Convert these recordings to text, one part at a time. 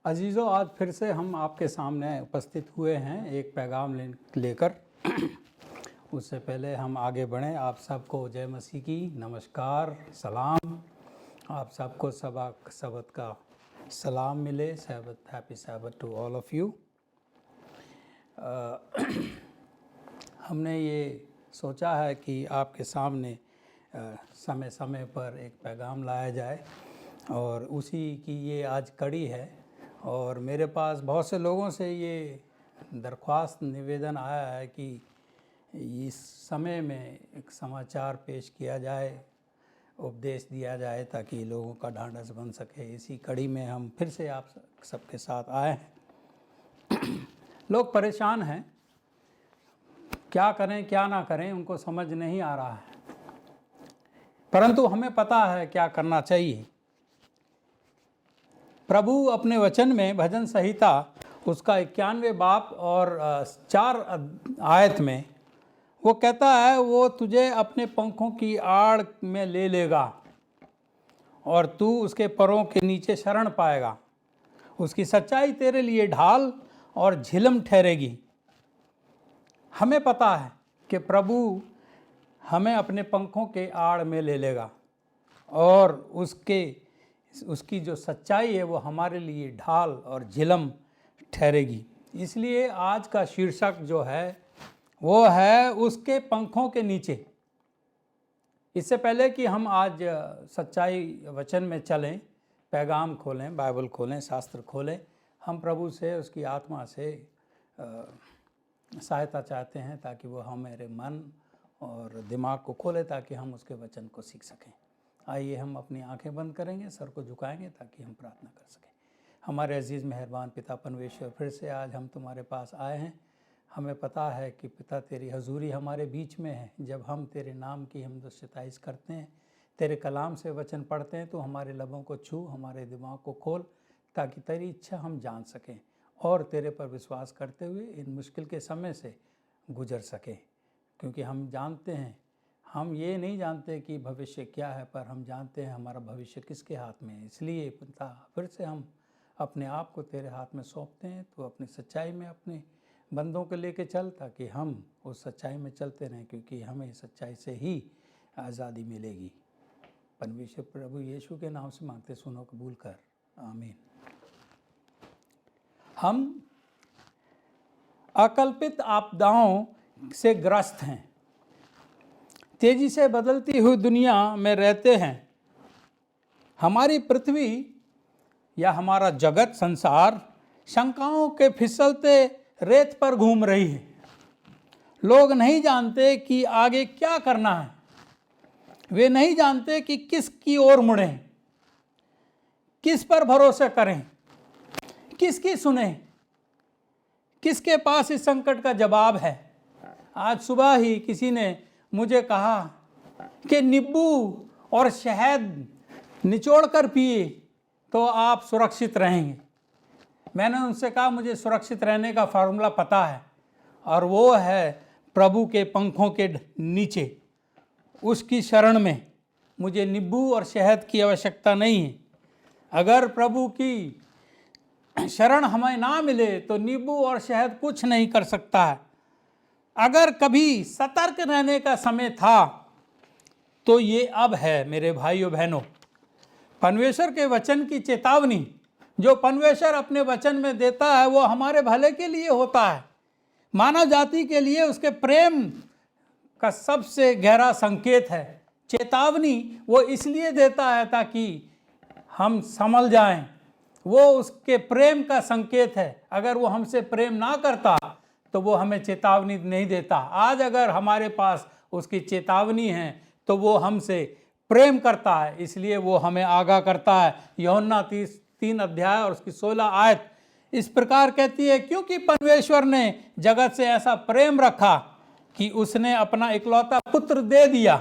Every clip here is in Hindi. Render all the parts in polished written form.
अजीज़ों, आज फिर से हम आपके सामने उपस्थित हुए हैं एक पैगाम लेकर। उससे पहले हम आगे बढ़ें, आप सबको जय मसीह की नमस्कार, सलाम। आप सबको सबत का सलाम मिले। Sabbath, happy Sabbath to all of you. हमने ये सोचा है कि आपके सामने समय समय पर एक पैगाम लाया जाए, और उसी की ये आज कड़ी है। और मेरे पास बहुत से लोगों से ये दरख्वास्त निवेदन आया है कि इस समय में एक समाचार पेश किया जाए, उपदेश दिया जाए, ताकि लोगों का ढांढस बन सके। इसी कड़ी में हम फिर से आप सबके साथ आए हैं। लोग परेशान हैं, क्या करें क्या ना करें, उनको समझ नहीं आ रहा है, परंतु हमें पता है क्या करना चाहिए। प्रभु अपने वचन में भजन संहिता उसका 91 बाब और 4 आयत में वो कहता है, वो तुझे अपने पंखों की आड़ में ले लेगा और तू उसके परों के नीचे शरण पाएगा। उसकी सच्चाई तेरे लिए ढाल और झिलम ठहरेगी। हमें पता है कि प्रभु हमें अपने पंखों के आड़ में ले लेगा और उसकी जो सच्चाई है वो हमारे लिए ढाल और झिलम ठहरेगी। इसलिए आज का शीर्षक जो है वो है उसके पंखों के नीचे। इससे पहले कि हम आज सच्चाई वचन में चलें, पैगाम खोलें, बाइबल खोलें, शास्त्र खोलें, हम प्रभु से, उसकी आत्मा से सहायता चाहते हैं, ताकि वो हमारे मन और दिमाग को खोले, ताकि हम उसके वचन को सीख सकें। आइए हम अपनी आंखें बंद करेंगे, सर को झुकाएंगे, ताकि हम प्रार्थना कर सकें। हमारे अजीज़ मेहरबान पिता परमेश्वर, फिर से आज हम तुम्हारे पास आए हैं। हमें पता है कि पिता तेरी हजूरी हमारे बीच में है। जब हम तेरे नाम की हम सताइश करते हैं, तेरे कलाम से वचन पढ़ते हैं, तो हमारे लबों को छू, हमारे दिमाग को खोल, ताकि तेरी इच्छा हम जान सकें और तेरे पर विश्वास करते हुए इन मुश्किल के समय से गुजर सकें। क्योंकि हम जानते हैं, हम ये नहीं जानते कि भविष्य क्या है, पर हम जानते हैं हमारा भविष्य किसके हाथ में है। इसलिए पिता, फिर से हम अपने आप को तेरे हाथ में सौंपते हैं। तो अपनी सच्चाई में अपने बंदों को लेके चल, ताकि हम उस सच्चाई में चलते रहें, क्योंकि हमें सच्चाई से ही आज़ादी मिलेगी। परमेश्वर प्रभु यीशु के नाम से मांगते, सुनो, कबूल कर, आमीन। हम अकल्पित आपदाओं से ग्रस्त हैं, तेजी से बदलती हुई दुनिया में रहते हैं। हमारी पृथ्वी या हमारा जगत संसार शंकाओं के फिसलते रेत पर घूम रही है। लोग नहीं जानते कि आगे क्या करना है। वे नहीं जानते कि किसकी ओर मुड़ें, किस पर भरोसा करें, किसकी सुने, किसके पास इस संकट का जवाब है। आज सुबह ही किसी ने मुझे कहा कि नींबू और शहद निचोड़ कर पिए तो आप सुरक्षित रहेंगे। मैंने उनसे कहा, मुझे सुरक्षित रहने का फार्मूला पता है, और वो है प्रभु के पंखों के नीचे, उसकी शरण में। मुझे नींबू और शहद की आवश्यकता नहीं है। अगर प्रभु की शरण हमें ना मिले तो नींबू और शहद कुछ नहीं कर सकता है। अगर कभी सतर्क रहने का समय था तो ये अब है। मेरे भाइयों बहनों, परमेश्वर के वचन की चेतावनी जो परमेश्वर अपने वचन में देता है, वो हमारे भले के लिए होता है, मानव जाति के लिए उसके प्रेम का सबसे गहरा संकेत है। चेतावनी वो इसलिए देता है ताकि हम संभल जाएं। वो उसके प्रेम का संकेत है। अगर वो हमसे प्रेम ना करता तो वो हमें चेतावनी नहीं देता। आज अगर हमारे पास उसकी चेतावनी है तो वो हमसे प्रेम करता है, इसलिए वो हमें आगाह करता है। यूहन्ना 3 अध्याय और उसकी 16 आयत इस प्रकार कहती है, क्योंकि परमेश्वर ने जगत से ऐसा प्रेम रखा कि उसने अपना इकलौता पुत्र दे दिया,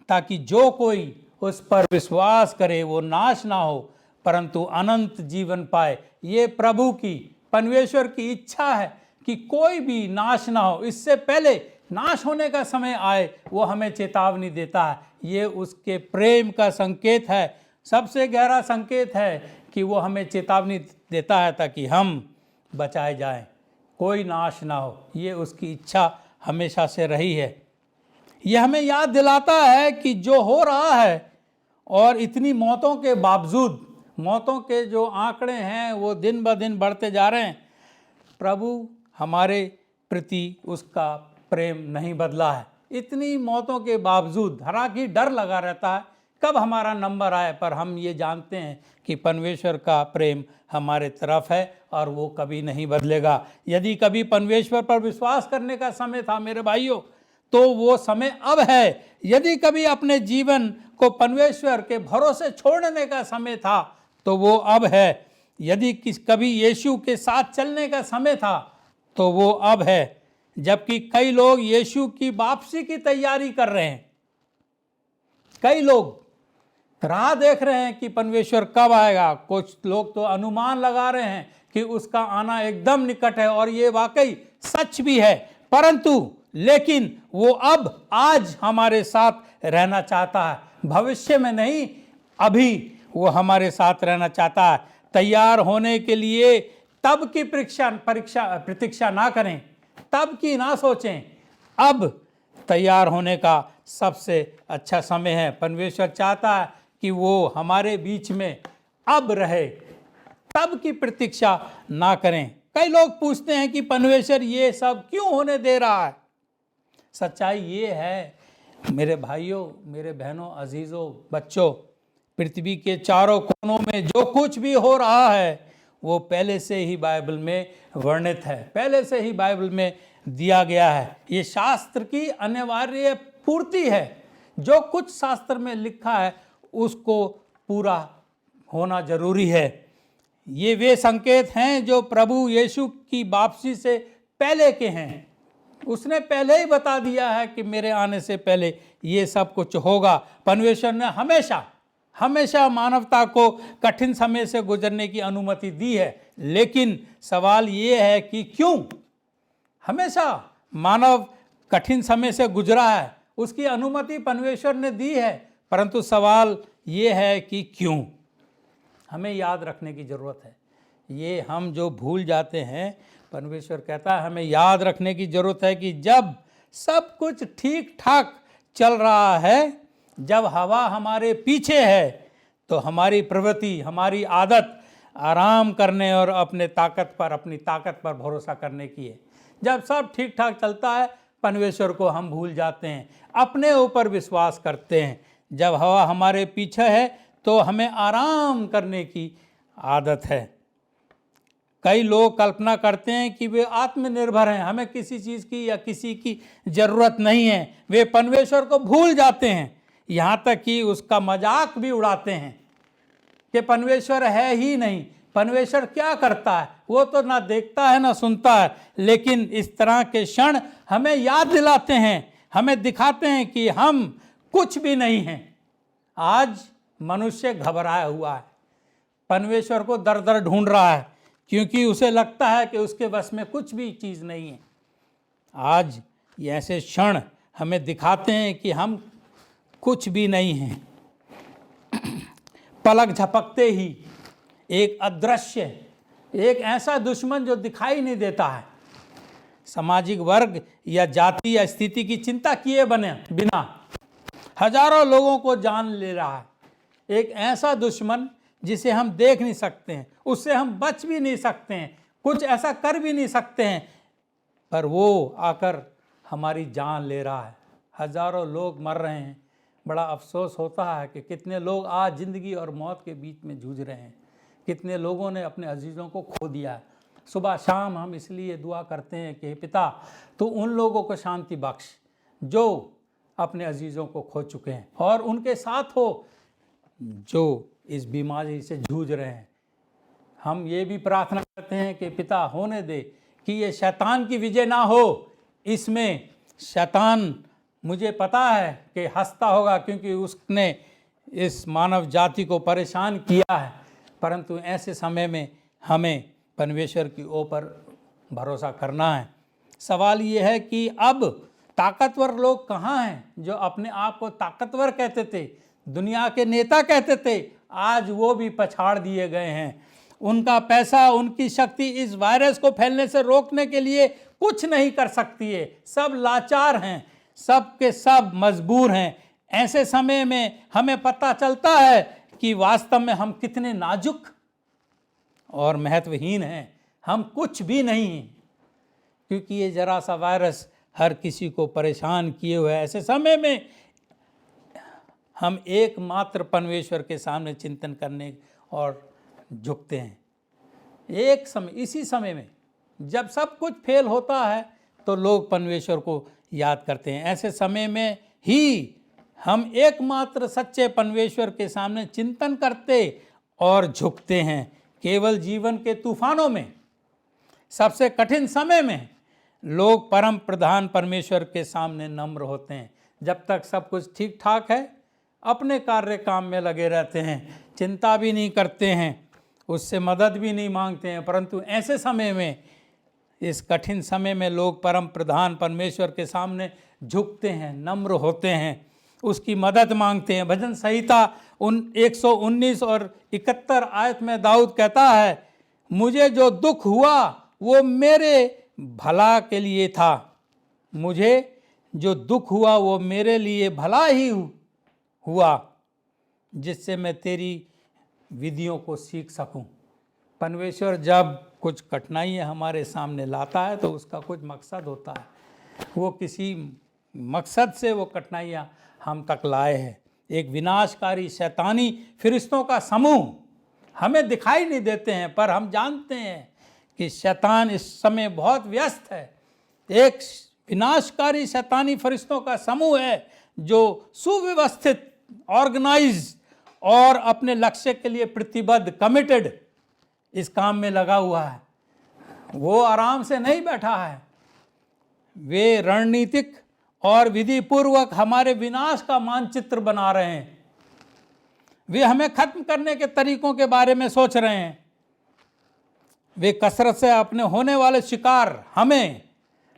ताकि जो कोई उस पर विश्वास करे वो नाश ना हो, परंतु अनंत जीवन पाए। ये प्रभु की, परमेश्वर की इच्छा है कि कोई भी नाश ना हो। इससे पहले नाश होने का समय आए, वो हमें चेतावनी देता है। ये उसके प्रेम का संकेत है। सबसे गहरा संकेत है कि वो हमें चेतावनी देता है ताकि हम बचाए जाएं, कोई नाश ना हो। ये उसकी इच्छा हमेशा से रही है। यह हमें याद दिलाता है कि जो हो रहा है और इतनी मौतों के बावजूद, मौतों के जो आंकड़े हैं वो दिन ब दिन बढ़ते जा रहे हैं, प्रभु हमारे प्रति उसका प्रेम नहीं बदला है। इतनी मौतों के बावजूद हालांकि डर लगा रहता है कब हमारा नंबर आए, पर हम ये जानते हैं कि परमेश्वर का प्रेम हमारे तरफ है और वो कभी नहीं बदलेगा। यदि कभी परमेश्वर पर विश्वास करने का समय था मेरे भाइयों, तो वो समय अब है। यदि कभी अपने जीवन को परमेश्वर के भरोसे छोड़ने का समय था तो वो अब है। यदि कभी यीशु के साथ चलने का समय था तो वो अब है। जबकि कई लोग यीशु की वापसी की तैयारी कर रहे हैं, कई लोग राह देख रहे हैं कि परमेश्वर कब आएगा। कुछ लोग तो अनुमान लगा रहे हैं कि उसका आना एकदम निकट है, और ये वाकई सच भी है। परंतु लेकिन वो अब आज हमारे साथ रहना चाहता है, भविष्य में नहीं, अभी वो हमारे साथ रहना चाहता है। तैयार होने के लिए तब की प्रतीक्षा ना करें, तब की ना सोचें, अब तैयार होने का सबसे अच्छा समय है। परमेश्वर चाहता है कि वो हमारे बीच में अब रहे, तब की प्रतीक्षा ना करें। कई लोग पूछते हैं कि परमेश्वर ये सब क्यों होने दे रहा है। सच्चाई ये है मेरे भाइयों, मेरे बहनों, अजीजों, बच्चों, पृथ्वी के चारों कोनों में जो कुछ भी हो रहा है वो पहले से ही बाइबल में वर्णित है, पहले से ही बाइबल में दिया गया है। ये शास्त्र की अनिवार्य पूर्ति है। जो कुछ शास्त्र में लिखा है उसको पूरा होना जरूरी है। ये वे संकेत हैं जो प्रभु यीशु की वापसी से पहले के हैं। उसने पहले ही बता दिया है कि मेरे आने से पहले ये सब कुछ होगा। परमेश्वर ने हमेशा हमेशा मानवता को कठिन समय से गुजरने की अनुमति दी है, लेकिन सवाल ये है कि क्यों। हमेशा मानव कठिन समय से गुजरा है, उसकी अनुमति परमेश्वर ने दी है, परंतु सवाल ये है कि क्यों। हमें याद रखने की ज़रूरत है। ये हम जो भूल जाते हैं, परमेश्वर कहता है हमें याद रखने की ज़रूरत है कि जब सब कुछ ठीक ठाक चल रहा है, जब हवा हमारे पीछे है, तो हमारी प्रवृत्ति, हमारी आदत आराम करने और अपनी ताकत पर भरोसा करने की है। जब सब ठीक ठाक चलता है, परमेश्वर को हम भूल जाते हैं, अपने ऊपर विश्वास करते हैं। जब हवा हमारे पीछे है तो हमें आराम करने की आदत है। कई लोग कल्पना करते हैं कि वे आत्मनिर्भर हैं, हमें किसी चीज़ की या किसी की ज़रूरत नहीं है। वे परमेश्वर को भूल जाते हैं, यहाँ तक कि उसका मजाक भी उड़ाते हैं कि परमेश्वर है ही नहीं, परमेश्वर क्या करता है, वो तो ना देखता है ना सुनता है। लेकिन इस तरह के क्षण हमें याद दिलाते हैं, हमें दिखाते हैं कि हम कुछ भी नहीं हैं। आज मनुष्य घबराया हुआ है, परमेश्वर को दर दर ढूंढ रहा है, क्योंकि उसे लगता है कि उसके बस में कुछ भी चीज़ नहीं है। आज ये ऐसे क्षण हमें दिखाते हैं कि हम कुछ भी नहीं हैं। पलक झपकते ही एक अदृश्य, एक ऐसा दुश्मन जो दिखाई नहीं देता है, सामाजिक वर्ग या जाति या स्थिति की चिंता किए बिना हजारों लोगों को जान ले रहा है। एक ऐसा दुश्मन जिसे हम देख नहीं सकते हैं, उससे हम बच भी नहीं सकते हैं, कुछ ऐसा कर भी नहीं सकते हैं, पर वो आकर हमारी जान ले रहा है। हजारों लोग मर रहे हैं। बड़ा अफसोस होता है कि कितने लोग आज ज़िंदगी और मौत के बीच में जूझ रहे हैं, कितने लोगों ने अपने अजीज़ों को खो दिया है। सुबह शाम हम इसलिए दुआ करते हैं कि पिता तो उन लोगों को शांति बख्श जो अपने अजीज़ों को खो चुके हैं, और उनके साथ हो जो इस बीमारी से जूझ रहे हैं। हम ये भी प्रार्थना करते हैं कि पिता होने दे कि ये शैतान की विजय ना हो। इसमें शैतान मुझे पता है कि हंसता होगा, क्योंकि उसने इस मानव जाति को परेशान किया है, परंतु ऐसे समय में हमें परमेश्वर की ऊपर भरोसा करना है। सवाल ये है कि अब ताकतवर लोग कहाँ हैं जो अपने आप को ताकतवर कहते थे, दुनिया के नेता कहते थे, आज वो भी पछाड़ दिए गए हैं। उनका पैसा, उनकी शक्ति इस वायरस को फैलने से रोकने के लिए कुछ नहीं कर सकती है। सब लाचार हैं, सब के सब मजबूर हैं। ऐसे समय में हमें पता चलता है कि वास्तव में हम कितने नाजुक और महत्वहीन हैं। हम कुछ भी नहीं हैं, क्योंकि ये जरा सा वायरस हर किसी को परेशान किए हुए है। ऐसे समय में हम एकमात्र परमेश्वर के सामने चिंतन करने और झुकते हैं। एक समय, इसी समय में जब सब कुछ फेल होता है तो लोग परमेश्वर को याद करते हैं। ऐसे समय में ही हम एकमात्र सच्चे परमेश्वर के सामने चिंतन करते और झुकते हैं। केवल जीवन के तूफानों में, सबसे कठिन समय में लोग परम प्रधान परमेश्वर के सामने नम्र होते हैं। जब तक सब कुछ ठीक ठाक है, अपने कार्य काम में लगे रहते हैं, चिंता भी नहीं करते हैं, उससे मदद भी नहीं मांगते हैं। परंतु ऐसे समय में, इस कठिन समय में लोग परम प्रधान परमेश्वर के सामने झुकते हैं, नम्र होते हैं, उसकी मदद मांगते हैं। भजन संहिता 119 और 71 आयत में दाऊद कहता है, मुझे जो दुख हुआ वो मेरे भला के लिए था। मुझे जो दुख हुआ वो मेरे लिए भला ही हुआ, जिससे मैं तेरी विधियों को सीख सकूं। परमेश्वर जब कुछ कठिनाइयाँ हमारे सामने लाता है तो उसका कुछ मकसद होता है। वो किसी मकसद से वो कठिनाइयाँ हम तक लाए हैं। एक विनाशकारी शैतानी फरिश्तों का समूह हमें दिखाई नहीं देते हैं, पर हम जानते हैं कि शैतान इस समय बहुत व्यस्त है। एक विनाशकारी शैतानी फरिश्तों का समूह है जो सुव्यवस्थित, ऑर्गेनाइज और अपने लक्ष्य के लिए प्रतिबद्ध, कमिटेड इस काम में लगा हुआ है। वो आराम से नहीं बैठा है। वे रणनीतिक और विधि पूर्वक हमारे विनाश का मानचित्र बना रहे हैं। वे हमें खत्म करने के तरीकों के बारे में सोच रहे हैं। वे कसरत से अपने होने वाले शिकार, हमें,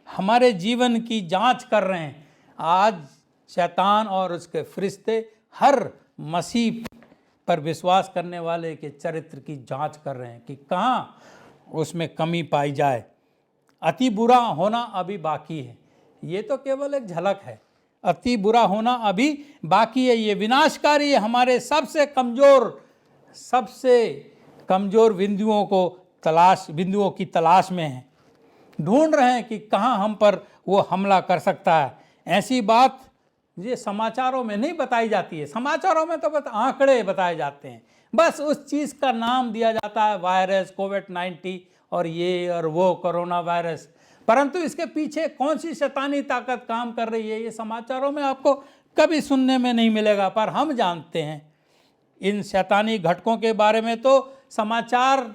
हमारे जीवन की जांच कर रहे हैं। आज शैतान और उसके फरिश्ते हर मसीह पर विश्वास करने वाले के चरित्र की जांच कर रहे हैं कि कहाँ उसमें कमी पाई जाए। अति बुरा होना अभी बाकी है। ये तो केवल एक झलक है। अति बुरा होना अभी बाकी है। ये विनाशकारी हमारे सबसे कमज़ोर बिंदुओं की तलाश में है। ढूंढ रहे हैं कि कहाँ हम पर वो हमला कर सकता है। ऐसी बात ये समाचारों में नहीं बताई जाती है। समाचारों में तो बस आंकड़े बताए जाते हैं, बस उस चीज़ का नाम दिया जाता है, वायरस, कोविड-19 और ये और वो कोरोना वायरस। परंतु इसके पीछे कौन सी शैतानी ताकत काम कर रही है, ये समाचारों में आपको कभी सुनने में नहीं मिलेगा। पर हम जानते हैं इन शैतानी घटकों के बारे में तो समाचार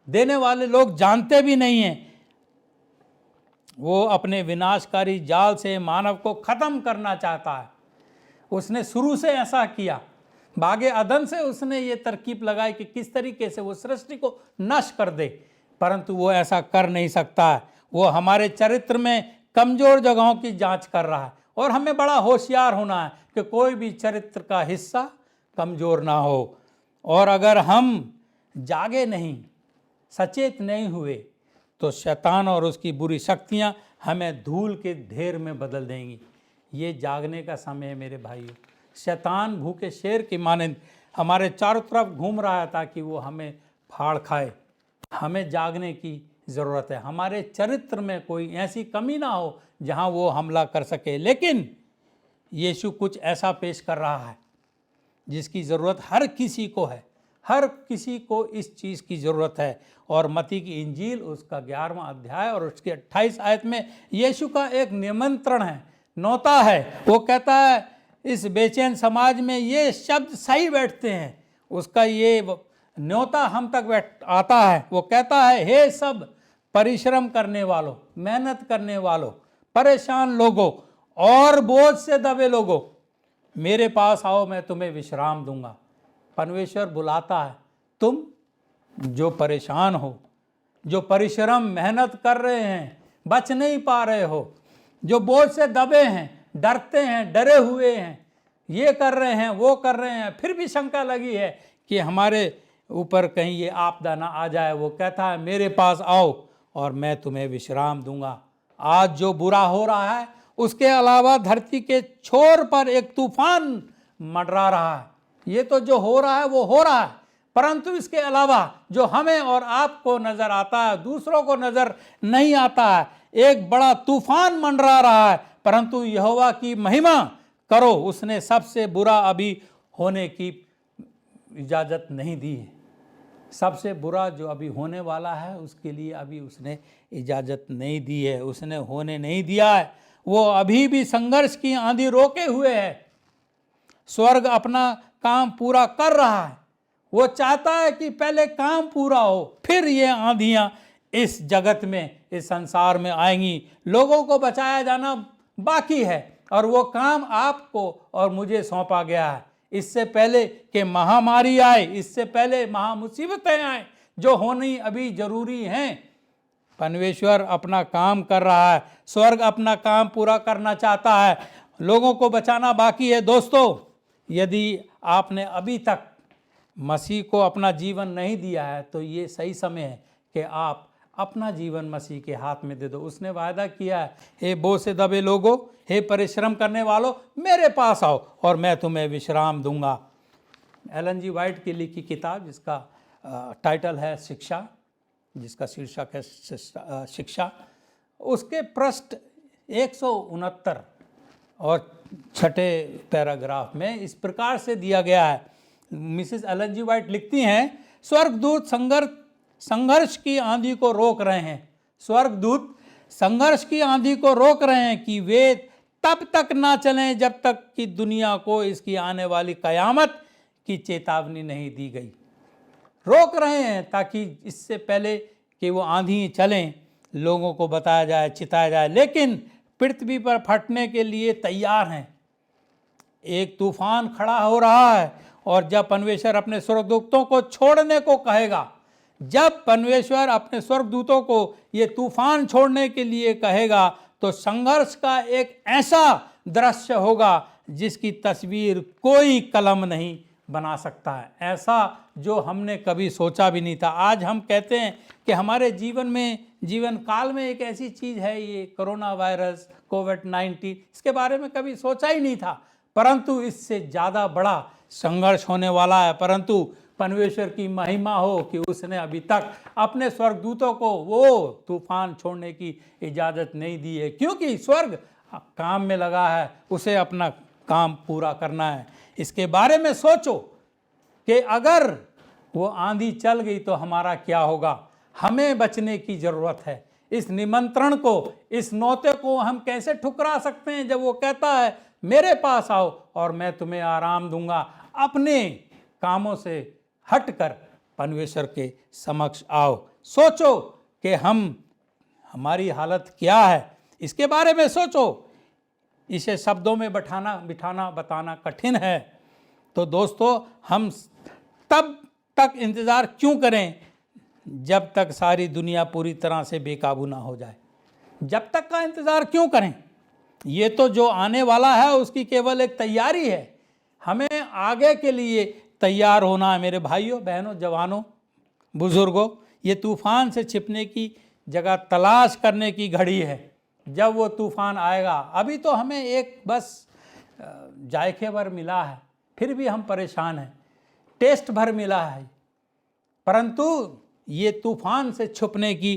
देने वाले लोग जानते भी नहीं हैं। वो अपने विनाशकारी जाल से मानव को खत्म करना चाहता है। उसने शुरू से ऐसा किया। बागे अदन से उसने ये तरकीब लगाई कि किस तरीके से वो सृष्टि को नष्ट कर दे, परंतु वो ऐसा कर नहीं सकता है। वो हमारे चरित्र में कमज़ोर जगहों की जांच कर रहा है और हमें बड़ा होशियार होना है कि कोई भी चरित्र का हिस्सा कमज़ोर ना हो। और अगर हम जागे नहीं, सचेत नहीं हुए, तो शैतान और उसकी बुरी शक्तियां हमें धूल के ढेर में बदल देंगी। ये जागने का समय है मेरे भाइयों। शैतान भूखे शेर की मानंद हमारे चारों तरफ घूम रहा है ताकि वो हमें फाड़ खाए। हमें जागने की ज़रूरत है। हमारे चरित्र में कोई ऐसी कमी ना हो जहां वो हमला कर सके। लेकिन यीशु कुछ ऐसा पेश कर रहा है जिसकी ज़रूरत हर किसी को है। हर किसी को इस चीज़ की ज़रूरत है। और मत्ती की इंजील उसका 11वां अध्याय और उसकी 28 आयत में यीशु का एक निमंत्रण है, न्योता है। वो कहता है इस बेचैन समाज में ये शब्द सही बैठते हैं। उसका ये न्योता हम तक आता है। वो कहता है, हे सब परिश्रम करने वालों, मेहनत करने वालों, परेशान लोगों और बोझ से दबे लोगों, मेरे पास आओ, मैं तुम्हें विश्राम दूंगा। परमेश्वर बुलाता है, तुम जो परेशान हो, जो परिश्रम मेहनत कर रहे हैं, बच नहीं पा रहे हो, जो बोझ से दबे हैं, डरते हैं, डरे हुए हैं, ये कर रहे हैं, वो कर रहे हैं, फिर भी शंका लगी है कि हमारे ऊपर कहीं ये आपदा ना आ जाए। वो कहता है मेरे पास आओ और मैं तुम्हें विश्राम दूंगा। आज जो बुरा हो रहा है उसके अलावा धरती के छोर पर एक तूफान मंडरा रहा है। ये तो जो हो रहा है वो हो रहा है, परंतु इसके अलावा जो हमें और आपको नजर आता है दूसरों को नजर नहीं आता है। एक बड़ा तूफान मंडरा रहा है, परंतु यहोवा की महिमा करो, उसने सबसे बुरा अभी होने की इजाजत नहीं दी है। सबसे बुरा जो अभी होने वाला है उसके लिए अभी उसने इजाज़त नहीं दी है, उसने होने नहीं दिया है। वो अभी भी संघर्ष की आंधी रोके हुए है। स्वर्ग अपना काम पूरा कर रहा है। वो चाहता है कि पहले काम पूरा हो, फिर ये आंधियां इस जगत में, इस संसार में आएंगी। लोगों को बचाया जाना बाकी है और वो काम आपको और मुझे सौंपा गया है। इससे पहले कि महामारी आए, इससे पहले महामुसीबतें आए जो होनी अभी जरूरी हैं, परमेश्वर अपना काम कर रहा है। स्वर्ग अपना काम पूरा करना चाहता है, लोगों को बचाना बाकी है। दोस्तों, यदि आपने अभी तक मसीह को अपना जीवन नहीं दिया है तो ये सही समय है कि आप अपना जीवन मसीह के हाथ में दे दो। उसने वायदा किया है, हे बोझ से दबे लोगों, हे परिश्रम करने वालों, मेरे पास आओ और मैं तुम्हें विश्राम दूंगा। एलन जी वाइट की लिखी किताब जिसका टाइटल है शिक्षा, जिसका शीर्षक है शिक्षा, उसके पृष्ठ 169 और 6 पैराग्राफ में इस प्रकार से दिया गया है। मिसेस एलन जी वाइट लिखती हैं, स्वर्गदूत संघर्ष की आंधी को रोक रहे हैं। स्वर्गदूत संघर्ष की आंधी को रोक रहे हैं कि वे तब तक ना चलें जब तक कि दुनिया को इसकी आने वाली कयामत की चेतावनी नहीं दी गई। रोक रहे हैं ताकि इससे पहले कि वो आंधी चलें लोगों को बताया जाए, चिताया जाए, लेकिन पृथ्वी पर फटने के लिए तैयार हैं। एक तूफान खड़ा हो रहा है और जब परमेश्वर अपने स्वर्गदूतों को छोड़ने को कहेगा, जब परमेश्वर अपने स्वर्गदूतों को ये तूफान छोड़ने के लिए कहेगा, तो संघर्ष का एक ऐसा दृश्य होगा जिसकी तस्वीर कोई कलम नहीं बना सकता है, ऐसा जो हमने कभी सोचा भी नहीं था। आज हम कहते हैं कि हमारे जीवन में, जीवन काल में एक ऐसी चीज़ है ये कोरोना वायरस, कोविड-19, इसके बारे में कभी सोचा ही नहीं था, परंतु इससे ज़्यादा बड़ा संघर्ष होने वाला है। परंतु परमेश्वर की महिमा हो कि उसने अभी तक अपने स्वर्गदूतों को वो तूफान छोड़ने की इजाज़त नहीं दी है, क्योंकि स्वर्ग काम में लगा है, उसे अपना काम पूरा करना है। इसके बारे में सोचो कि अगर वो आंधी चल गई तो हमारा क्या होगा। हमें बचने की ज़रूरत है। इस निमंत्रण को, इस नौते को हम कैसे ठुकरा सकते हैं जब वो कहता है मेरे पास आओ और मैं तुम्हें आराम दूंगा। अपने कामों से हटकर परमेश्वर के समक्ष आओ। सोचो कि हमारी हालत क्या है, इसके बारे में सोचो। इसे शब्दों में बिठाना बताना कठिन है। तो दोस्तों, हम तब तक इंतज़ार क्यों करें जब तक सारी दुनिया पूरी तरह से बेकाबू ना हो जाए? जब तक का इंतज़ार क्यों करें? ये तो जो आने वाला है उसकी केवल एक तैयारी है। हमें आगे के लिए तैयार होना है। मेरे भाइयों, बहनों, जवानों, बुजुर्गों, ये तूफान से छिपने की जगह तलाश करने की घड़ी है। जब वो तूफान आएगा, अभी तो हमें एक बस जायके भर मिला है, फिर भी हम परेशान हैं, टेस्ट भर मिला है, परंतु ये तूफान से छुपने की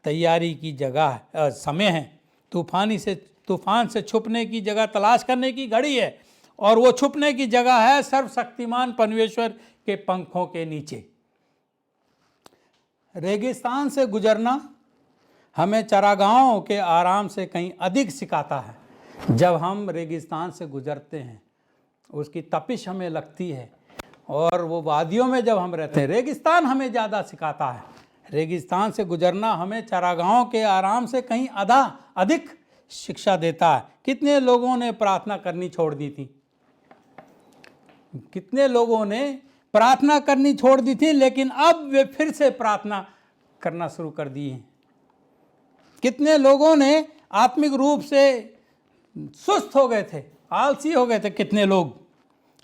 तैयारी की जगह समय है। तूफान से छुपने की जगह तलाश करने की घड़ी है, और वो छुपने की जगह है सर्वशक्तिमान परमेश्वर के पंखों के नीचे। रेगिस्तान से गुजरना हमें चरागाहों के आराम से कहीं अधिक सिखाता है। जब हम रेगिस्तान से गुजरते हैं, उसकी तपिश हमें लगती है, और वो वादियों में जब हम रहते हैं, रेगिस्तान हमें ज़्यादा सिखाता है। रेगिस्तान से गुजरना हमें चरागाहों के आराम से कहीं अधिक शिक्षा देता है। कितने लोगों ने प्रार्थना करनी छोड़ दी थी, कितने लोगों ने प्रार्थना करनी छोड़ दी थी, लेकिन अब वे फिर से प्रार्थना करना शुरू कर दी हैं। कितने लोगों ने आत्मिक रूप से सुस्त हो गए थे, आलसी हो गए थे कितने लोग,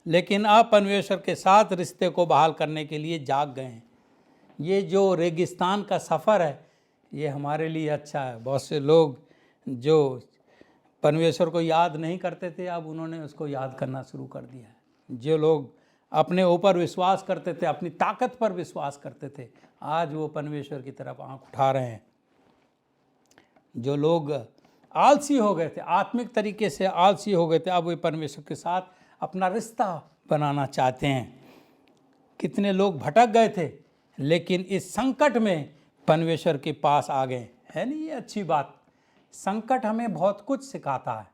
लेकिन अब परमेश्वर के साथ रिश्ते को बहाल करने के लिए जाग गए हैं। ये जो रेगिस्तान का सफ़र है ये हमारे लिए अच्छा है। बहुत से लोग जो परमेश्वर को याद नहीं करते थे अब उन्होंने उसको याद करना शुरू कर दिया है। जो लोग अपने ऊपर विश्वास करते थे, अपनी ताकत पर विश्वास करते थे, आज वो परमेश्वर की तरफ आंख उठा रहे हैं। जो लोग आलसी हो गए थे, आत्मिक तरीके से आलसी हो गए थे, अब वे परमेश्वर के साथ अपना रिश्ता बनाना चाहते हैं। कितने लोग भटक गए थे लेकिन इस संकट में परमेश्वर के पास आ गए, है नहीं? ये अच्छी बात। संकट हमें बहुत कुछ सिखाता है।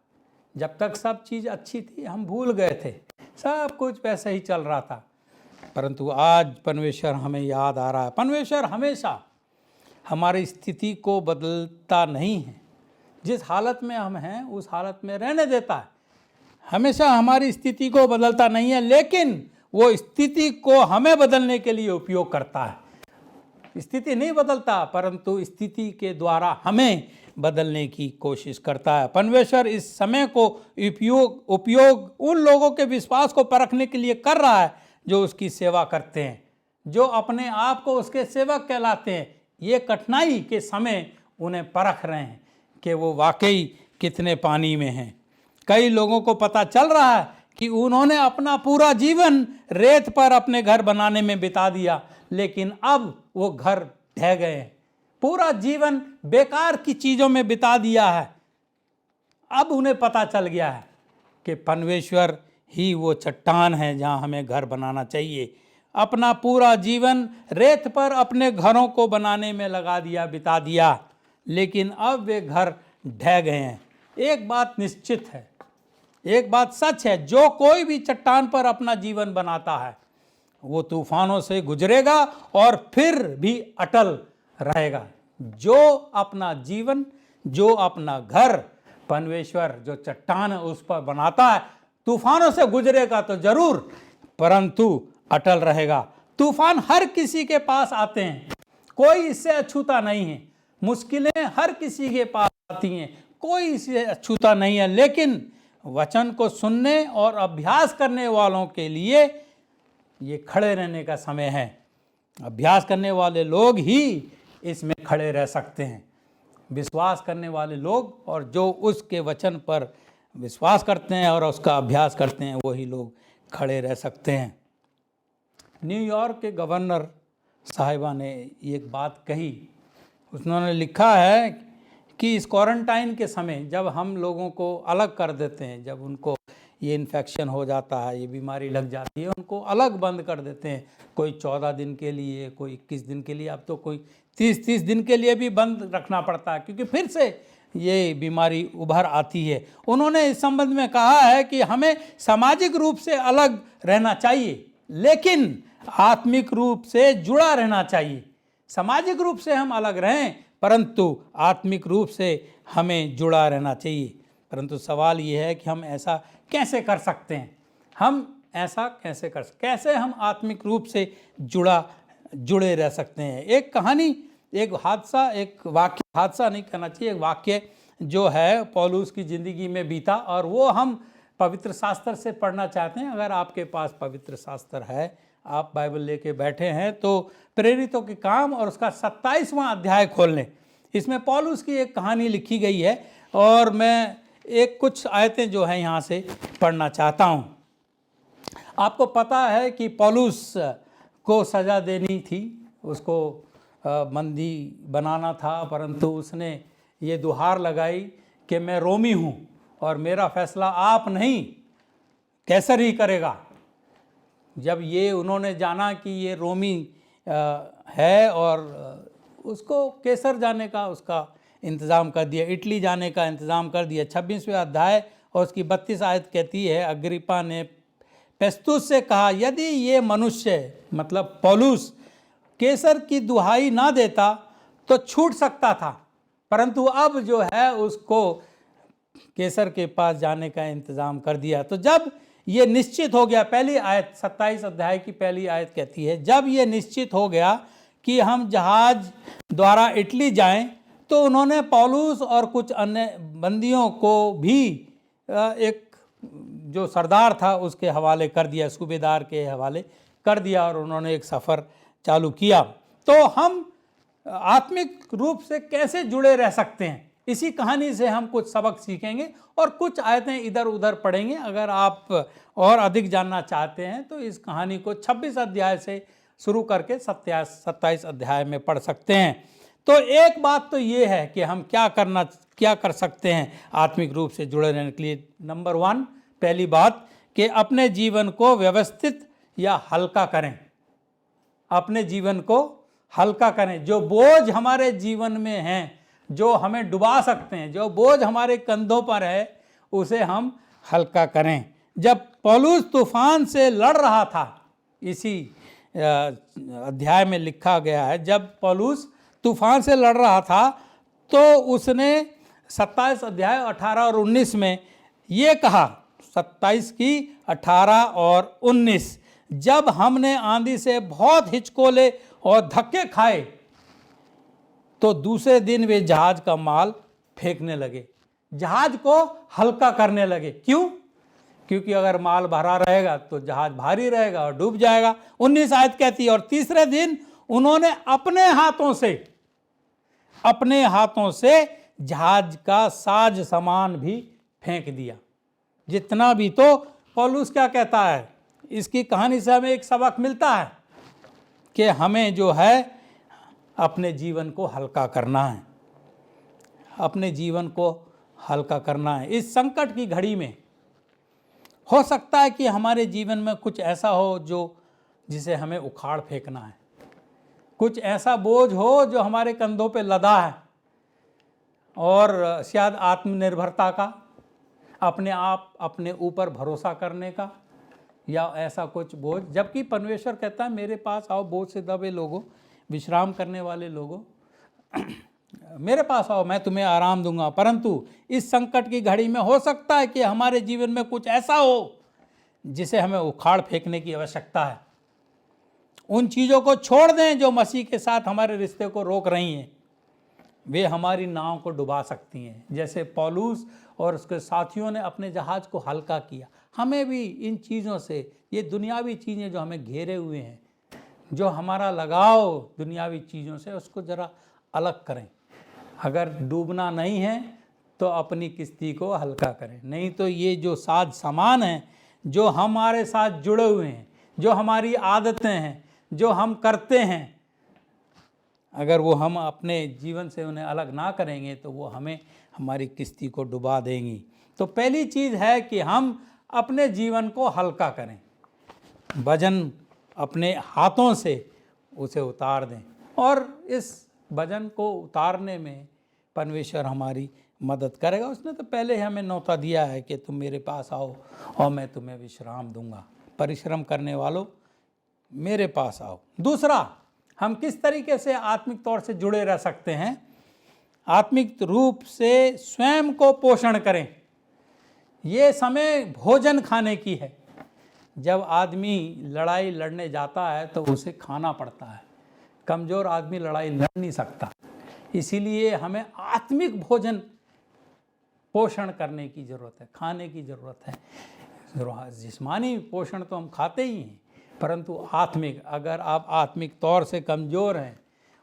जब तक सब चीज़ अच्छी थी हम भूल गए थे, सब कुछ वैसे ही चल रहा था, परंतु आज परमेश्वर हमें याद आ रहा है। परमेश्वर हमेशा हमारी स्थिति को बदलता नहीं है। जिस हालत में हम हैं उस हालत में रहने देता है। हमेशा हमारी स्थिति को बदलता नहीं है, लेकिन वो स्थिति को हमें बदलने के लिए उपयोग करता है। स्थिति नहीं बदलता, परंतु स्थिति के द्वारा हमें बदलने की कोशिश करता है। परमेश्वर इस समय को उपयोग उन लोगों के विश्वास को परखने के लिए कर रहा है जो उसकी सेवा करते हैं, जो अपने आप को उसके सेवक कहलाते हैं। ये कठिनाई के समय उन्हें परख रहे हैं कि वो वाकई कितने पानी में हैं। कई लोगों को पता चल रहा है कि उन्होंने अपना पूरा जीवन रेत पर अपने घर बनाने में बिता दिया, लेकिन अब वो घर ढह गए हैं। पूरा जीवन बेकार की चीज़ों में बिता दिया है। अब उन्हें पता चल गया है कि परमेश्वर ही वो चट्टान है जहाँ हमें घर बनाना चाहिए। अपना पूरा जीवन रेत पर अपने घरों को बनाने में लगा दिया, बिता दिया, लेकिन अब वे घर ढह गए हैं। एक बात निश्चित है, एक बात सच है, जो कोई भी चट्टान पर अपना जीवन बनाता है वो तूफानों से गुजरेगा और फिर भी अटल रहेगा। जो अपना जीवन, जो अपना घर परमेश्वर जो चट्टान है उस पर बनाता है, तूफानों से गुजरेगा तो जरूर, परंतु अटल रहेगा। तूफान हर किसी के पास आते हैं, कोई इससे अछूता नहीं है। मुश्किलें हर किसी के पास आती हैं, कोई इससे अछूता नहीं है, लेकिन वचन को सुनने और अभ्यास करने वालों के लिए ये खड़े रहने का समय है। अभ्यास करने वाले लोग ही इसमें खड़े रह सकते हैं। विश्वास करने वाले लोग और जो उसके वचन पर विश्वास करते हैं और उसका अभ्यास करते हैं वही लोग खड़े रह सकते हैं। न्यूयॉर्क के गवर्नर साहिबा ने एक बात कही। उन्होंने लिखा है कि इस क्वारंटाइन के समय जब हम लोगों को अलग कर देते हैं, जब उनको ये इन्फेक्शन हो जाता है, ये बीमारी लग जाती है, उनको अलग बंद कर देते हैं। कोई 14 दिन के लिए, कोई 21 दिन के लिए, अब तो कोई 30 दिन के लिए भी बंद रखना पड़ता है, क्योंकि फिर से ये बीमारी उभर आती है। उन्होंने इस संबंध में कहा है कि हमें सामाजिक रूप से अलग रहना चाहिए, लेकिन आत्मिक रूप से जुड़ा रहना चाहिए। सामाजिक रूप से हम अलग रहें, परंतु आत्मिक रूप से हमें जुड़ा रहना चाहिए। परंतु सवाल ये है कि हम ऐसा कैसे कर सकते हैं? हम ऐसा कैसे हम आत्मिक रूप से जुड़े रह सकते हैं? एक कहानी, एक हादसा, एक वाक्य, हादसा नहीं कहना चाहिए, एक वाक्य जो है पौलुस की ज़िंदगी में बीता, और वो हम पवित्र शास्त्र से पढ़ना चाहते हैं। अगर आपके पास पवित्र शास्त्र है, आप बाइबल लेके बैठे हैं, तो प्रेरितों के काम और उसका 27वां अध्याय खोल लें। इसमें पौलुस की एक कहानी लिखी गई है और मैं एक कुछ आयतें जो हैं यहाँ से पढ़ना चाहता हूँ। आपको पता है कि पौलुस को सज़ा देनी थी, उसको बंदी बनाना था, परंतु उसने ये दुहार लगाई कि मैं रोमी हूँ और मेरा फैसला आप नहीं कैसर ही करेगा। जब ये उन्होंने जाना कि ये रोमी है और उसको कैसर जाने का उसका इंतज़ाम कर दिया, इटली जाने का इंतज़ाम कर दिया। 26वें अध्याय और उसकी 32 आयत कहती है, अग्रिप्पा ने फेस्तुस से कहा, यदि ये मनुष्य मतलब पौलुस कैसर की दुहाई ना देता तो छूट सकता था, परंतु अब जो है उसको कैसर के पास जाने का इंतज़ाम कर दिया। तो जब ये निश्चित हो गया, पहली आयत 27 अध्याय की पहली आयत कहती है, जब ये निश्चित हो गया कि हम जहाज द्वारा इटली जाएं, तो उन्होंने पौलुस और कुछ अन्य बंदियों को भी एक जो सरदार था उसके हवाले कर दिया, सूबेदार के हवाले कर दिया और उन्होंने एक सफ़र चालू किया। तो हम आत्मिक रूप से कैसे जुड़े रह सकते हैं, इसी कहानी से हम कुछ सबक सीखेंगे और कुछ आयतें इधर उधर पढ़ेंगे। अगर आप और अधिक जानना चाहते हैं तो इस कहानी को 26 अध्याय से शुरू करके 27 अध्याय में पढ़ सकते हैं। तो एक बात तो ये है कि हम क्या कर सकते हैं आत्मिक रूप से जुड़े रहने के लिए। नंबर 1, पहली बात कि अपने जीवन को व्यवस्थित या हल्का करें। अपने जीवन को हल्का करें। जो बोझ हमारे जीवन में हैं, जो हमें डुबा सकते हैं, जो बोझ हमारे कंधों पर है, उसे हम हल्का करें। जब पौलुस तूफान से लड़ रहा था, इसी अध्याय में लिखा गया है, जब पौलुस तूफान से लड़ रहा था तो उसने 27 अध्याय 18 और 19 में ये कहा, 27 की 18 और 19, जब हमने आंधी से बहुत हिचकोले और धक्के खाए तो दूसरे दिन वे जहाज का माल फेंकने लगे, जहाज को हल्का करने लगे। क्यों? क्योंकि अगर माल भरा रहेगा तो जहाज भारी रहेगा और डूब जाएगा। 19 आयत कहती है, और तीसरे दिन उन्होंने अपने हाथों से जहाज का साज सामान भी फेंक दिया, जितना भी। तो पौलुस क्या कहता है, इसकी कहानी से हमें एक सबक मिलता है कि हमें जो है अपने जीवन को हल्का करना है, अपने जीवन को हल्का करना है। इस संकट की घड़ी में हो सकता है कि हमारे जीवन में कुछ ऐसा हो जिसे हमें उखाड़ फेंकना है, कुछ ऐसा बोझ हो जो हमारे कंधों पे लदा है, और शायद आत्मनिर्भरता का, अपने ऊपर भरोसा करने का, या ऐसा कुछ बोझ। जबकि परमेश्वर कहता है, मेरे पास आओ बोझ से दबे लोगों, विश्राम करने वाले लोगों, मेरे पास आओ, मैं तुम्हें आराम दूंगा। परंतु इस संकट की घड़ी में हो सकता है कि हमारे जीवन में कुछ ऐसा हो जिसे हमें उखाड़ फेंकने की आवश्यकता है। उन चीज़ों को छोड़ दें जो मसीह के साथ हमारे रिश्ते को रोक रही हैं। वे हमारी नाव को डुबा सकती हैं। जैसे पौलुस और उसके साथियों ने अपने जहाज को हल्का किया, हमें भी इन चीज़ों से, ये दुनियावी चीज़ें जो हमें घेरे हुए हैं, जो हमारा लगाव दुनियावी चीज़ों से, उसको ज़रा अलग करें। अगर डूबना नहीं है तो अपनी किश्ती को हल्का करें, नहीं तो ये जो साज सामान हैं, जो हमारे साथ जुड़े हुए हैं, जो हमारी आदतें हैं, जो हम करते हैं, अगर वो हम अपने जीवन से उन्हें अलग ना करेंगे तो वो हमें हमारी किश्ती को डुबा देंगी। तो पहली चीज़ है कि हम अपने जीवन को हल्का करें, वजन अपने हाथों से उसे उतार दें, और इस वजन को उतारने में परमेश्वर हमारी मदद करेगा। उसने तो पहले ही हमें न्योता दिया है कि तुम मेरे पास आओ और मैं तुम्हें विश्राम दूंगा, परिश्रम करने वालों मेरे पास आओ। दूसरा, हम किस तरीके से आत्मिक तौर से जुड़े रह सकते हैं? आत्मिक रूप से स्वयं को पोषण करें। ये समय भोजन खाने की है। जब आदमी लड़ाई लड़ने जाता है तो उसे खाना पड़ता है, कमज़ोर आदमी लड़ाई लड़ नहीं सकता। इसीलिए हमें आत्मिक भोजन पोषण करने की ज़रूरत है, खाने की ज़रूरत है। जिस्मानी पोषण तो हम खाते ही हैं, परंतु आत्मिक, अगर आप आत्मिक तौर से कमज़ोर हैं,